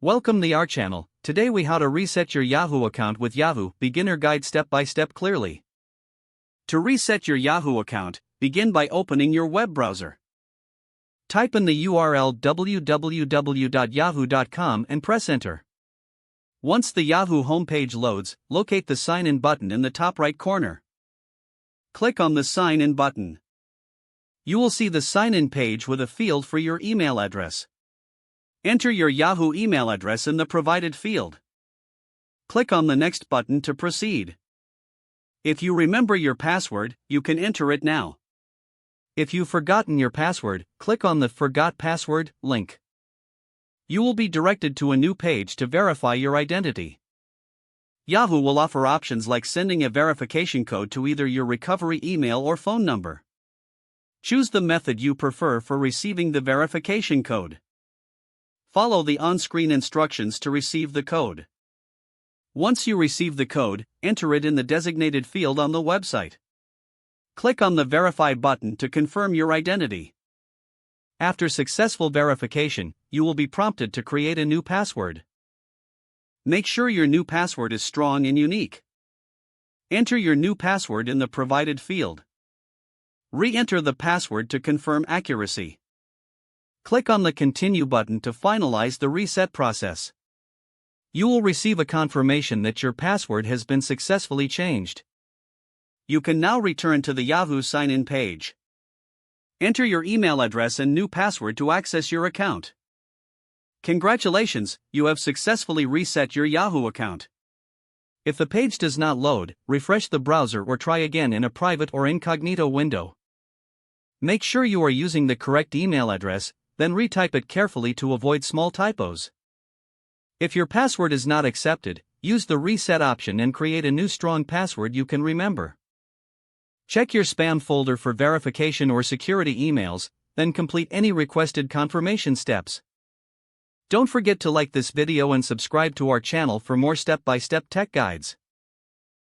Welcome to our channel. Today we how to reset your Yahoo account with Yahoo beginner guide step by step clearly. To reset your Yahoo account, begin by opening your web browser. Type in the URL www.yahoo.com and press enter. Once the Yahoo homepage loads, locate the sign in button in the top right corner. Click on the sign in button. You will see the sign in page with a field for your email address. Enter your Yahoo email address in the provided field. Click on the next button to proceed. If you remember your password, you can enter it now. If you've forgotten your password, click on the Forgot Password link. You will be directed to a new page to verify your identity. Yahoo will offer options like sending a verification code to either your recovery email or phone number. Choose the method you prefer for receiving the verification code. Follow the on-screen instructions to receive the code. Once you receive the code, enter it in the designated field on the website. Click on the Verify button to confirm your identity. After successful verification, you will be prompted to create a new password. Make sure your new password is strong and unique. Enter your new password in the provided field. Re-enter the password to confirm accuracy. Click on the Continue button to finalize the reset process. You will receive a confirmation that your password has been successfully changed. You can now return to the Yahoo sign-in page. Enter your email address and new password to access your account. Congratulations, you have successfully reset your Yahoo account. If the page does not load, refresh the browser or try again in a private or incognito window. Make sure you are using the correct email address, then retype it carefully to avoid small typos. If your password is not accepted, use the reset option and create a new strong password you can remember. Check your spam folder for verification or security emails, then complete any requested confirmation steps. Don't forget to like this video and subscribe to our channel for more step-by-step tech guides.